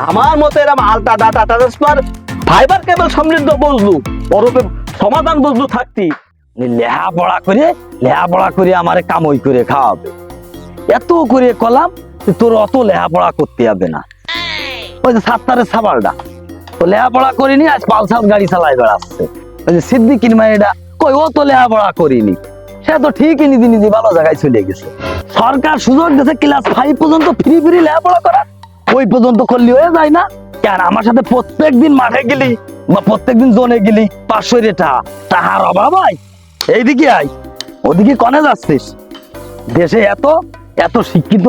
আমার মতে এরকম আলতা ডাটা ট্রান্সফার ফাইবার কেবল সমৃদ্ধ বুঝলু ওরূপে সমাধান বুঝলু থাকতি লেহাপড়া করে আমারে কামই করে খাওয়াবে। এত করে কলাম তোর অত লেহাপড়া করতে হবে না। ওই যে সাত্তারের সাবালটা তো লেহাপড়া করিনি, আজ পালসার গাড়ি চালাই বেড়াচ্ছে। ওই যে সিদ্দিকিন মাইটা কই ও তো লেহাপড়া করিনি, সে তো ঠিকই নিজে নিজে ভালো জায়গায় চলে গেছে। সরকার সুযোগ দিয়েছে ক্লাস 5 পর্যন্ত ফ্রি ফ্রি লেহাপড়া করার, ওই পর্যন্ত করলে হয়ে যায় না কেন? আমার সাথে প্রত্যেকদিন মাঠে গেলি বা প্রত্যেকদিন জোনে গেলি 500 টাকার অভাব হয়। এইদিকে আয়, ওদিকে কনে যাচ্ছিস? দেশে এত এত শিক্ষিত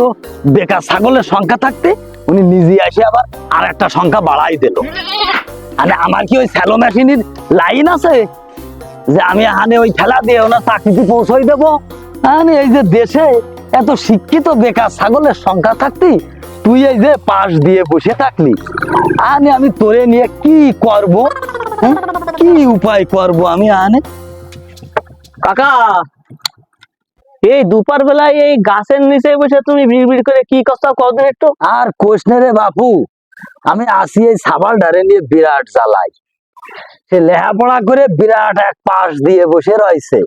বেকার ছাগলের সংখ্যা থাকতে উনি নিজে আসে আবার আর একটা সংখ্যা বাড়াই দিল। মানে আমার কি ওই স্যালো মেশিনের লাইন আছে যে আমি হানে ওই খেলা দিয়ে ওনার চাকরিতে পৌঁছাই দেবো? এই যে দেশে এত শিক্ষিত বেকার ছাগলের সংখ্যা থাকতি তুই এই যে পাশ দিয়ে বসে থাকলি, আমি তোরে নিয়ে কি করব, কি উপায় করব আমি? কাকা, এই দুপুর বেলায় এই গাছের নিচে বসে তুমি ভিড় করে কি করছো কদিন একটু? আর কোষ নে রে বাপু, আমি আসি এই সাবাল ডারে নিয়ে বিরাট জ্বালাই। সে লেহাপড়া করে বিরাট এক পাশ দিয়ে বসে রয়েছে,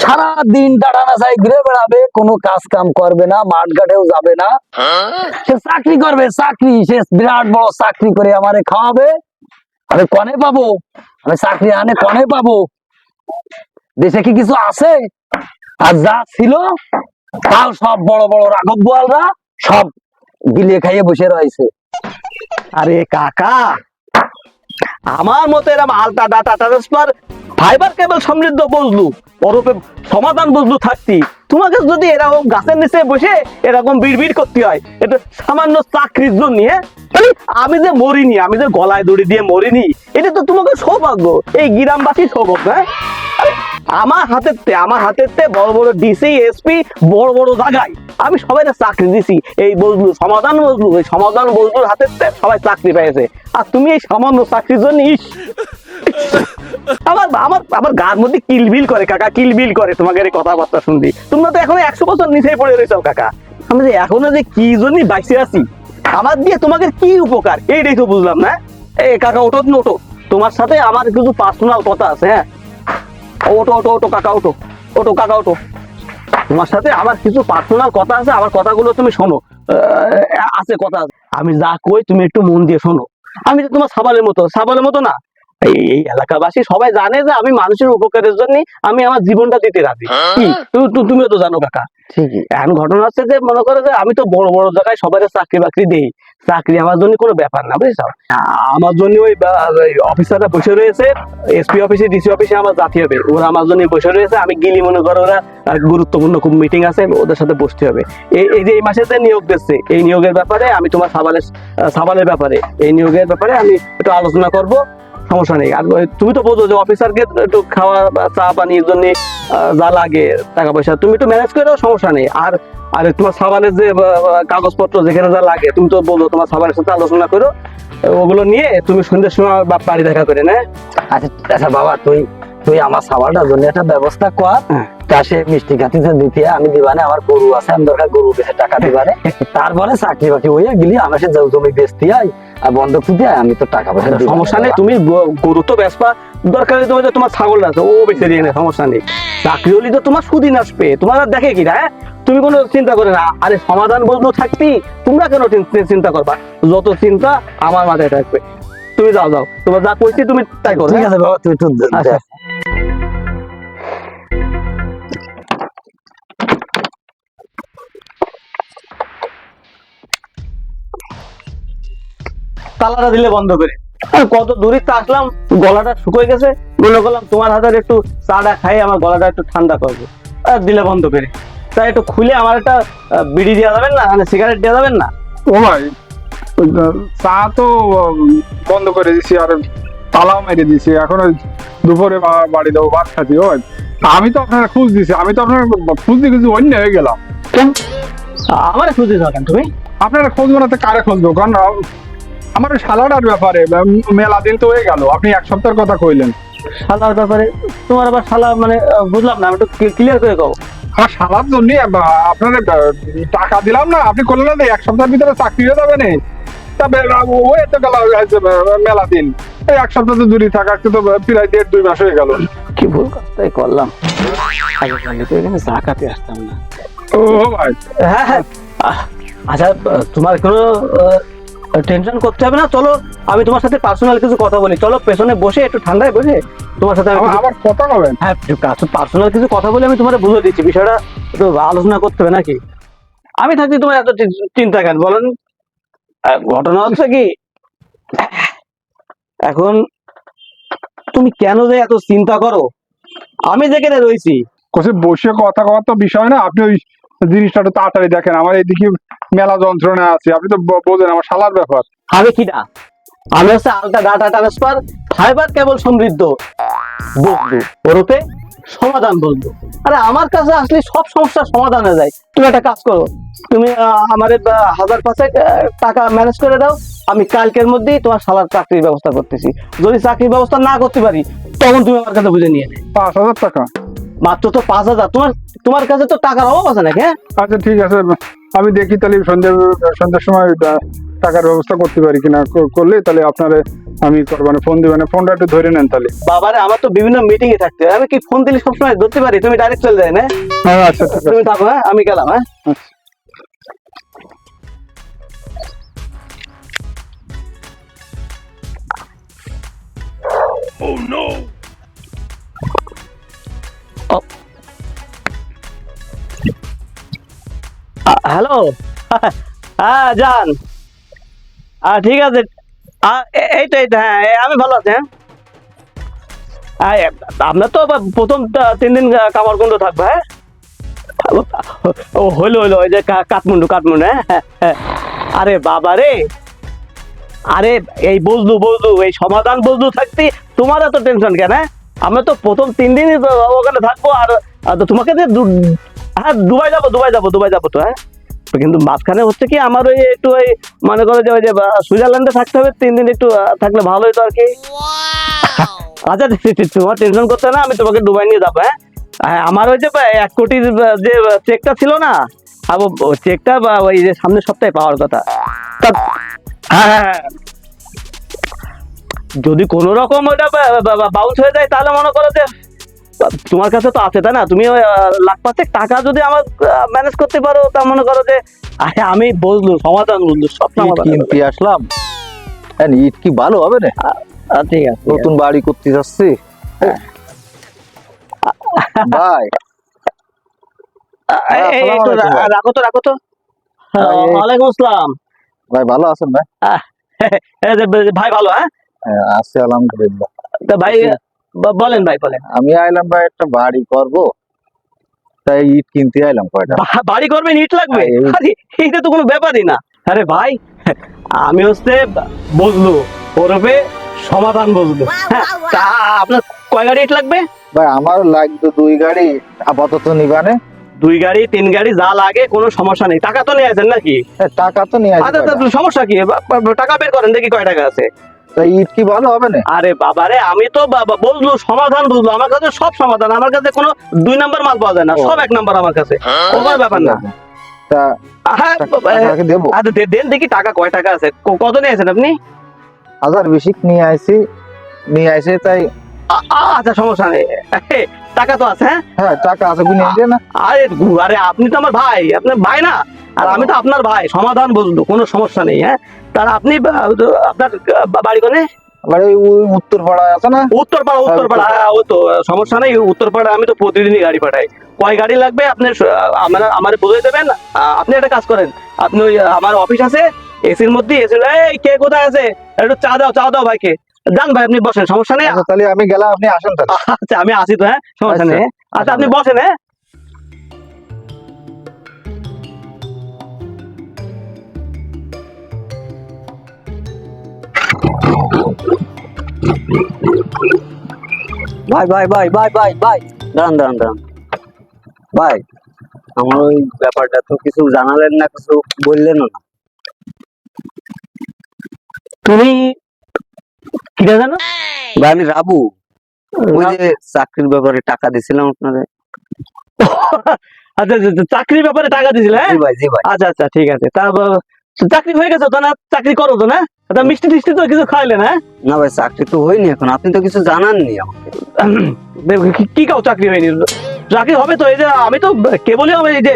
সারা দিন টাটানা চাই ঘুরে বেড়াবে, কোনো কাজ কাম করবে না, মাঠ ঘাটেও যাবে না। সে চাকরি করবে, চাকরি, সে বিরাট বড় চাকরি করে আমারে খাওয়াবে। আমি কনে পাবো? আমি চাকরি কনে পাবো? দেশে কি কিছু আছে? আর যা ছিল তাও সব বড় বড় রাঘব বোয়ালরা সব গিলিয়ে খাইয়ে বসে রয়েছে। আরে কাকা, আমার মতে এরকম আলতা ডাটা ট্রান্সফার ফাইবার কেবল সমৃদ্ধ বুঝলু ওরূপে সমাধান বুঝলু থাকতি তোমাকে যদি এরকম গাছের নিচে বসে এরকম বিড় করতে হয় এটা সামান্য চাকরির জন্য? আমি যে মরিনি, আমি যে গলায় দড়ি দিয়ে মরিনি, এটা তো তোমাকে সৌভাগ্য, এই গ্রামবাসী সৌভাগ্য। আমার হাতেতে বড় বড় ডিসি এসপি বড় বড় জায়গায় আমি সবাই চাকরি দিছি। এই বজলু সমাধান বজলু, এই সমাধান বজলুর হাতেতে সবাই চাকরি পেয়েছে, আর তুমি এই সামান্য চাকরির জন্য আমার গার মধ্যে কিলবিল করে কাকা, কিলবিল করে তোমাকে এই কথাবার্তা শুনবি। তোমরা তো এখনো 100 বছর নিচেই পড়ে রয়েছো কাকা। আমি যে এখনো যে কি জন্য বাইসে আছি, আমার দিয়ে তোমাকে কি উপকার এইটাই তো বুঝলাম না। এই কাকা ওঠো, ওঠো, তোমার সাথে আমার কিছু পার্সোনাল কথা আছে। হ্যাঁ, ওটো ওটো ওটো কাকা, ওটো ওটো কাকা, ওটো। তোমার সাথে আমার কিছু পার্সোনাল কথা আছে, আমার কথাগুলো তুমি শোনো। আছে কথা আছে, আমি যা কই তুমি একটু মন দিয়ে শোনো। আমি তো তোমার সাবালের মতো না। এই এলাকাবাসী সবাই জানে যে আমি মানুষের উপকারের জন্য আমি আমার জীবনটা দিতে রাজি। তুমিও তো জানো কাকা। ঠিকই। এখন ঘটনা হচ্ছে যে মনে করো যে আমি তো বড় বড় জায়গায় সবাই চাকরি বাকরি দিই, চাকরি আমার জন্য কোনো ব্যাপার না, বুঝছো? আমার জন্য ওই অফিসাররা বসে রয়েছে, এসপি অফিসে ডিসি অফিসে আমার জাতি হবে, ওরা আমার জন্য বসে রয়েছে। আমি গেলি মনে করো ওরা গুরুত্বপূর্ণ খুব মিটিং আছে, ওদের সাথে বসতে হবে। এই যে এই মাসে যে নিয়োগ দিচ্ছে, এই নিয়োগের ব্যাপারে আমি তোমার সাবালের ব্যাপারে, এই নিয়োগের ব্যাপারে আমি একটু আলোচনা করব, সমস্যা নেই। আর তুমি তো বোঝো যে অফিসারকে একটু খাওয়া চা পানির জন্য যা লাগে টাকা পয়সা তুমি একটু ম্যানেজ করে দাও, সমস্যা নেই। আর তোমার সাবানের যে কাগজপত্র যেখানে যা লাগে তুমি তো বলো, তোমার সাবানের সাথে আলোচনা করো, ওগুলো নিয়ে তুমি সন্ধ্যের সময় বাড়ি দেখা করে না। আচ্ছা বাবা, তুই আমার সাবানটার জন্য একটা ব্যবস্থা কর। সে মিষ্টি খাতিতে দিতে আমি দিবানে, আমার গরু আছে, আমি দরকার গরু বেঁচে টাকা দিবানে, তারপরে চাকরি বাকরি হইয়া গেলি আমার সে জমি বেচতে হয় আর বন্ধক দিতে হয়, আমি তো টাকা পয়সা। সমস্যা নেই, তুমি গরু তো বেচবা, দরকার তোমার ছাগল আছে ও বেঁচে দিয়ে নেই, সমস্যা নেই। চাকরি হলে তো তোমার সুদিন আসবে, তোমার আর দেখে কি না? তুমি কোনো চিন্তা করে না। আরে সমাধান বলবো থাকবি, তোমরা কেন চিন্তা করবা? যত চিন্তা আমার মাথায় থাকবে। তুমি যাও, তোমার যা কইছি তুমি তাই করো। ঠিক আছে বাবা, তুই একটু তালাটা দিলে বন্ধ করে। কত দূরে আসলাম, গলাটা শুকিয়ে গেছে, মনে করলাম তোমার হাতের একটু চাটা খাই আমার গলাটা একটু ঠান্ডা করবে, দিলে বন্ধ করে। তাই একটু খুলে আমার একটা বিড়ি দেওয়া যাবেন না, মানে সিগারেট দেওয়া যাবেন না? ও ভাই, চা তো বন্ধ করে দিছি আর তালাও মেরে দিছি, এখন দুপুরে বাড়ি দেবো, ভাত খাচ্ছি। ও আমি তো আপনার খোঁজ দিছি, আমি তো আপনার খোঁজ দিয়ে কিছু অন্য হয়ে গেলাম। আমার খোঁজ দিতে কেন তুমি? আপনারা খোঁজ বানাতে কারে খোঁজ দেবো? কারণ আমার শালাটার ব্যাপারে মেলা দিন তো হয়ে গেল, আপনি 1 সপ্তাহের কথা কইলেন, শালার ব্যাপারে তোমার আবার শালা মানে বুঝলাম না, আমি একটু ক্লিয়ার করে কও। আর শালার জন্য আপনার টাকা দিলাম না, আপনি করলেন না যে 1 সপ্তাহের ভিতরে চাকরি হয়ে যাবে না। তবে ওই তো গেল মেলা দিন, এই 1 সপ্তাহ তো দূরে থাকাতে তো প্রায় 1.5-2 মাস হয়ে গেল। কি ভুল কাজটাই করলাম, আগে জানলে তো এখানে চা খাতে আসতাম না। ও ভাই, হ্যাঁ হ্যাঁ আচ্ছা, তোমার কোনো টেনশন করতে হবে না। চলো আমি তোমার সাথে পার্সোনাল কিছু কথা বলি, চলো পেছনে বসে একটু ঠান্ডায় বসে তোমার সাথে আবার কথা বলবেন? হ্যাঁ পার্সোনাল কিছু কথা বলে আমি তোমার বুঝে দিচ্ছি, বিষয়টা একটু আলোচনা করতে হবে নাকি। আমি থাকতে তোমার এত চিন্তা কেন বলেন? ঘটনা হচ্ছে কি, এখন তুমি কেন যে এত চিন্তা করো, আমি যেখানে রয়েছি। কোথায় বসে কথা কওয়ার তো বিষয় না, আপনি ওই জিনিসটা একটু তাড়াতাড়ি দেখেন। আমার এইদিকে মেলা যন্ত্রণা আছে, আপনি তো বোঝেন আমার শালার ব্যাপার। আমি কিনা, আমি হচ্ছে ultra data transfer fibre cable সমৃদ্ধ বন্ধু, ওরূপে সমাধান বন্ধু। আরে আমার কাছে আসলে সব সমস্যার সমাধান হয়ে যায়। তুমি একটা কাজ করো, তুমি আমার 1000-5 টাকা ম্যানেজ করে দাও, আমি কালকের মধ্যেই তোমার শালার চাকরির ব্যবস্থা করতেছি। যদি চাকরির ব্যবস্থা না করতে পারি তখন তুমি আমার কাছে বুঝে নিয়ে নে। 5,000 টাকা? মাত্র তো 5000। তোমার কাছে তো টাকার অভাব আছে নাকি? হ্যাঁ আচ্ছা ঠিক আছে, আমি দেখি তাহলে সন্ধ্যার সময় টাকার ব্যবস্থা করতে পারি কিনা। করলে তাহলে আপনারে আমি করবানে ফোন দিবেন, ফোনটা একটু ধরে নেন তাহলে। বাবারে, আমার তো বিভিন্ন মিটিং এ থাকতে হয়, আমি কি ফোন দিলে সবসময় ধরতে পারি? তুমি ডাইরেক্ট চলে যাই না? আচ্ছা ঠিক তুমি আছে। থাকো, হ্যাঁ আমি গেলাম। হ্যাঁ আচ্ছা। হ্যালো, হ্যাঁ যান, ঠিক আছে। এই তো হ্যাঁ আমি ভালো আছি। হ্যাঁ আপনার তো প্রথম 3 দিন কামারকুণ্ড থাকবে। হ্যাঁ ও হইলো ওই যে কাঠমান্ডু হ্যাঁ হ্যাঁ। আরে বাবা রে, আরে এই বলদু এই সমাধান বলদু থাকতে তোমার এত টেনশন কেন? হ্যাঁ আমরা তো প্রথম 3 দিনই ওখানে থাকবো। আর তোমাকে যে হ্যাঁ দুবাই যাবো তো। হ্যাঁ কিন্তু মাঝখানে হচ্ছে কি, আমার ওই একটু ওই মনে করো যে ওই যে সুইজারল্যান্ডে থাকতে হবে 3 দিন, একটু থাকলে ভালো হতো আর কি। আচ্ছা তোমার টেনশন করতে না, আমি তোমাকে দুবাই নিয়ে যাবো। হ্যাঁ আমার ওই যে 1 কোটির যে চেকটা ছিল না, চেকটা ওই যে সামনের সপ্তাহে পাওয়ার কথা। হ্যাঁ যদি কোনো রকম ওটা বাউন্স হয়ে যায় তাহলে মনে করো যে তোমার কাছে তো আছে তাই না, তুমি ওই 1,05,000 টাকা যদি আমার ম্যানেজ করতে পারো, তা মনে করো যে আরে আমি বললু সমাধান বললু সব সমাধান। কিনতে আসলাম, ইট কি ভালো হবে না? ঠিক আছে, নতুন বাড়ি করতে যাচ্ছি ভাই। একটু রাখো তো। ওয়ালাইকুম আসসালাম ভাই ভালো আছেন ভাই? ভাই ভালো। হ্যাঁ আছি আলহামদুলিল্লাহ। তা ভাই বলেন বলেন। আমি আইলাম ভাই একটা বাড়ি করব, তাই ইট কিনতে আইলাম কয়টা। বাড়ি করবেন, ইট লাগবে? আরে এইটা তো কোনো ব্যাপারই না। আরে ভাই আমি হচ্ছে বুঝলু, ওরফে সমাধান বুঝলু। হ্যাঁ তা আপনার কয় গাড়ি ইট লাগবে? ভাই আমার লাগবে 2 গাড়ি আপাতত নিবানে। 2 গাড়ি 3 গাড়ি যা লাগে কোনো সমস্যা নেই। টাকা তো নিয়ে আসেন নাকি? টাকা তো নিয়ে আসি। আচ্ছা সমস্যা কি, টাকা বের করেন দেখি কয় টাকা আছে। তাই ইট কি ভালো হবে না? আরে বাবারে, আমি তো বুঝলু সমাধান বুঝলু, আমার কাছে সব সমাধান। আমার কাছে কোনো 2 নাম্বার মাল পাওয়া যায় না, সব 1 নাম্বার আমার কাছে। ওভার ব্যাপার না। তা হ্যাঁ টাকা দেবো। আচ্ছা দেন দেখি টাকা কয় টাকা আছে। কত নিয়ে আসেন আপনি? 1020 নিয়ে আইছি তাই। আচ্ছা সমস্যা নেই, টাকা তো আছে। হ্যাঁ হ্যাঁ টাকা আছে, গুনে দিয়ে না। আরে আপনি তো আমার ভাই, আপনার ভাই না? আর আমি তো আপনার ভাই, সমাধান বুঝলো, কোনো সমস্যা নেই। হ্যাঁ তার আপনি আপনার বাড়ি কোনে? বাড়ি ওই উত্তরপাড়ায় আছে না? উত্তরপাড়া হ্যাঁ, ও তো সমস্যা নেই। উত্তরপাড়া আমি তো প্রতিদিনই গাড়ি পাঠাই। কয় গাড়ি লাগবে আপনি আমার বুঝিয়ে দেবেন। আপনি একটা কাজ করেন, আপনি ওই আমার অফিস আছে এসির মধ্যে, এসি এই কে কোথায় আছে একটু চা দাও ভাইকে। যান ভাই আপনি বসেন, সমস্যা নেই। আচ্ছা তাহলে আমি গেলাম, আপনি আসেন তাহলে। আচ্ছা আমি আসি তো। হ্যাঁ সমস্যা নেই। আচ্ছা আপনি বসেন। হ্যাঁ ভাই দাঁড়ান ভাই, আমার ওই ব্যাপারটা তো কিছু জানালেন না, কিছু বললেন না। তুমি কিনা জানো? ভাই আমি রাবু। ওই যে চাকরির ব্যাপারে টাকা দিছিলাম আপনারে। আচ্ছা আচ্ছা, আচ্ছা, চাকরির ব্যাপারে টাকা দিছিল, হ্যাঁ? জি ভাই, জি ভাই। আচ্ছা আচ্ছা, ঠিক আছে। তা চাকরি হয়ে গেছে তো না? চাকরি করো তো না? তা মিষ্টি টিষ্টি তো কিছু খাইলে না? না ভাই, চাকরি তো হয়নি এখন, আপনি তো কিছু জানাননি আমাকে। কি কাও চাকরি হয়নি? চাকরি হবে তো। এই যে আমি তো কেবলই আমি এই যে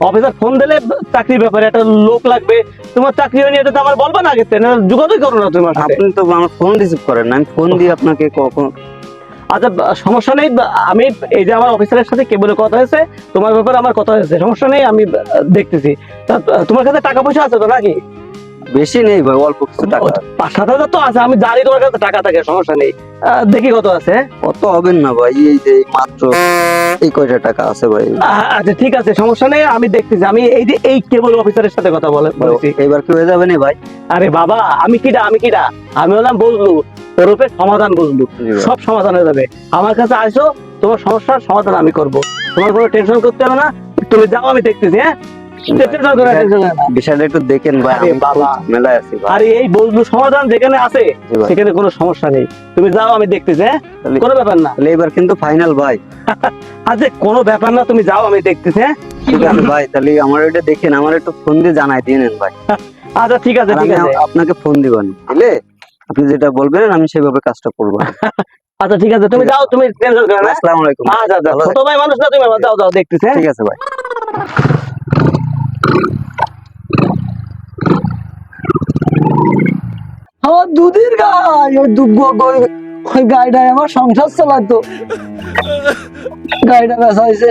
অফিসার ফোন দিলে চাকরির ব্যাপারে একটা লোক লাগবে, তোমার চাকরি হয়নি এটা তো আমার বলবা না, আগে না যোগাযোগ করো না তোমার সাথে। আপনি তো আমার ফোন রিসিভ করেন না, আমি ফোন দিয়ে আপনাকে কখন। আচ্ছা সমস্যা নেই, আমি এই যে আমার অফিসারের সাথে কেবলে কথা হয়েছে, তোমার ব্যাপারে আমার কথা হয়েছে, সমস্যা নেই, আমি দেখতেছি। তা তোমার কাছে টাকা পয়সা আছে তো নাকি? বেশি নেই ভাই, অল্প কিছু টাকা। 5-7 হাজার তো আছে, আমি জানি তোমার কাছে টাকা থাকে, সমস্যা নেই। দেখি কত আছে। অত হবেন না ভাই, এই যে মাত্র এই কয়টা টাকা আছে ভাই। আচ্ছা ঠিক আছে, সমস্যা নেই, আমি দেখতেছি। আমি এই যে এই কেবল অফিসারের সাথে কথা বলেছি। এবার কি হয়ে যাবে না ভাই? আরে বাবা, আমি কিডা? আমি হলাম বজলু, ওরূপে সমাধান বজলু। জি ভাই। সব সমাধান হয়ে যাবে। আমার কাছে আসো, তোমার সমস্যার সমাধান আমি করব। তোমার কোনো টেনশন করতে হবে না, তুমি যাও, আমি দেখতেছি। হ্যাঁ, টেনশন করো না, টেনশন করো না। বিষয়টা একটু দেখেন ভাই, আরে আমি বাবা। খুব মেলায় আছি ভাই। আর এই বজলু সমাধান যেখানে আছে জি ভাই। সেখানে কোনো সমস্যা নেই, তুমি যাও, আমি দেখতেছি। হ্যাঁ, তাহলে- কোনো ব্যাপার না। তাহলে এবার কিন্তু ফাইনাল ভাই। আচ্ছা কোনো ব্যাপার না, তুমি যাও, আমি দেখতেছি। হ্যাঁ, ঠিক আছে ভাই, তাহলে আমার এটা দেখেন, আমার একটু ফোন দিয়ে জানাই দিয়ে নেন ভাই। আচ্ছা ঠিক আছে, আর ঠিক আমি আছে। আপনাকে ফোন দিবেন, বুঝলে? আপনি যেটা বলবেন আমি সেভাবে কাজটা করবো। আচ্ছা ঠিক আছে, তুমি যাও, তুমি টেনশন করো না। আসসালামু আলাইকুম। আচ্ছা আচ্ছা, ভালো ছোট ভাই মানুষ না তুমি, যাও যাও, দেখতেছি। হ্যাঁ? ঠিক আছে ভাই। আমার দুধের গাই, ওই গাইটাই আমার সংসার চালাতো। গাইটা বেচা হয়েছে,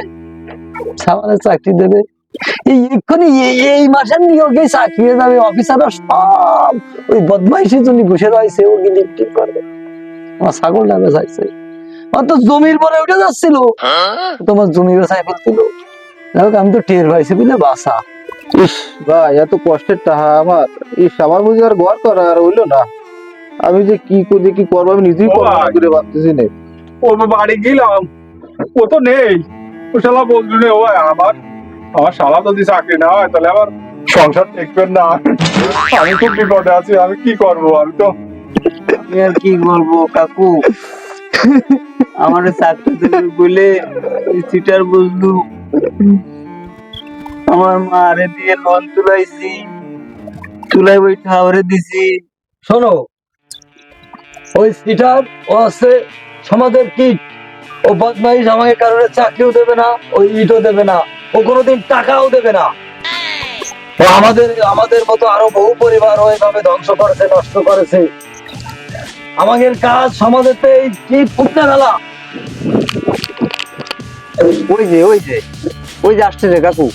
সামানের চাকরি দেবে এই এক্ষুনি, এই মাসের নিয়োগে চাকরি হয়ে যাবে। অফিসাররা সব ওই বদমাইশের জন্য বসে রয়েছে, ও গিলিপটি করবে। আমার ছাগলটা বেচাইছে, আমার তো জমির পরে উঠে যাচ্ছিল, তোমার জমি বেচাই ফেলছিল। যাই হোক, আমি তো টের পাইছি বুঝলে, বাসা। ইস ভাই, এত কষ্টের টাকা আমার, ইস আমার বুঝি আর ঘর করা আর হইলো না। আমি যে কি করে কি করবো আমি নিজেই ও কল্পনা ভাই। করে ভাবতেছি না। ও বাড়ি গেলাম, ও তো নেই। ও শালা বললো রে, ও আমার আমার শালা যদি চাকরি না হয় তাহলে আমার সংসার টিকবেন না। আমি খুব বিপদে আছি, আমি কি করব? আমি তো আমি আর কি বলবো কাকু, আমার চাকরি দেবে বলে সিটার বুঝলু, আমার মারে দিয়ে লোন তুলাইছি, তুলাই বইটা ওরে দিছি। শোনো, ওই সিটার ও আছে সমাজের কীট, ও বদমাইশ, আমাকে কারণে চাকরিও দেবে না, ওই ইটও দেবে না, ও কোনোদিন টাকাও দেবে না। ও আমাদের আমাদের মতো আরো বহু পরিবার ও এভাবে ধ্বংস করেছে, নষ্ট করেছে। আমাদের কাজ সমাজের এই কীট ফুটতে ফেলা। ওই যে ওই যে ওই যে আসছে রে কাকু।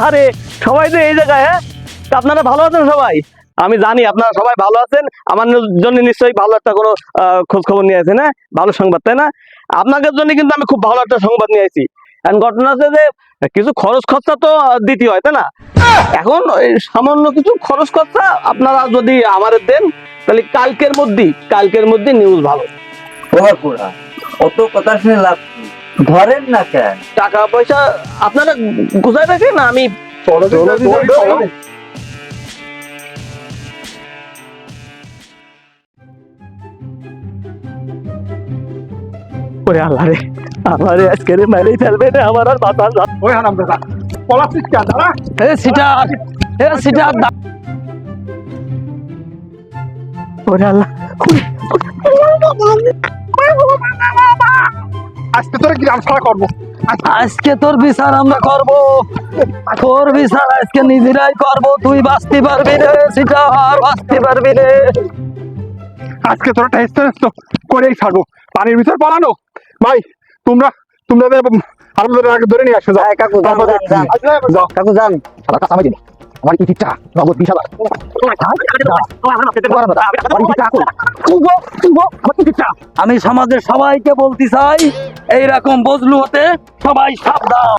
আরে সবাই তো এই জায়গায়। হ্যাঁ, তা আপনারা ভালো আছেন সবাই? আমি জানি আপনারা সবাই ভালো আছেন, আমার জন্য নিশ্চয়ই ভালো একটা কোনো খোঁজ খবর নিয়ে আছেন। হ্যাঁ, ভালো সংবাদ, তাই না? আপনাদের জন্য কিন্তু আমি খুব ভালো একটা সংবাদ নিয়ে আসি। এখন ঘটনা আছে যে কিছু খরচ খরচা তো দিতে হয়, তাই না? এখন ওই সামান্য কিছু খরচ খরচা আপনারা যদি আমাদের দেন, তাহলে কালকের মধ্যে নিউজ ভালো। পোড়া অত কথা শুনে লাভ কি? ধরেন না কেন? টাকা পয়সা আপনারা গুছাই রাখেন, আমি চলো দিদি, চলো। করে আল্লাহ রে, আমারে আজকে রে মেরেই ফেলবে রে, আমার আর মাথা ওই হারাম দাদা, পলাশিস কেন দাদা? এ সিটার, এ সিটার, ওরে আল্লাহ। আজকে তোরা গ্রাম ছাড়া করবো। আজকে তোর বিচার আমরা করব, তোর বিচার আজকে নিজেরাই করব। তুই বাঁচতে পারবি রে সিটার, বাঁচতে পারবি রে। আজকে তোরা টেস্ট তো করেই ছাড়বো। পানির ভিতর পড়ানো ভাই, তোমরা তোমরা আমাদের আগে ধরে নিয়ে আসো। যাও হ্যাঁ, কাকু, যান, যান, যান। যাও। কাকু যান। শালা কাঁচা মাই দিন, আমার ইটিটা নগদ 20,000। আমি সমাজের সবাইকে বলতে চাই, এইরকম বজলু হতে সবাই সাবধান।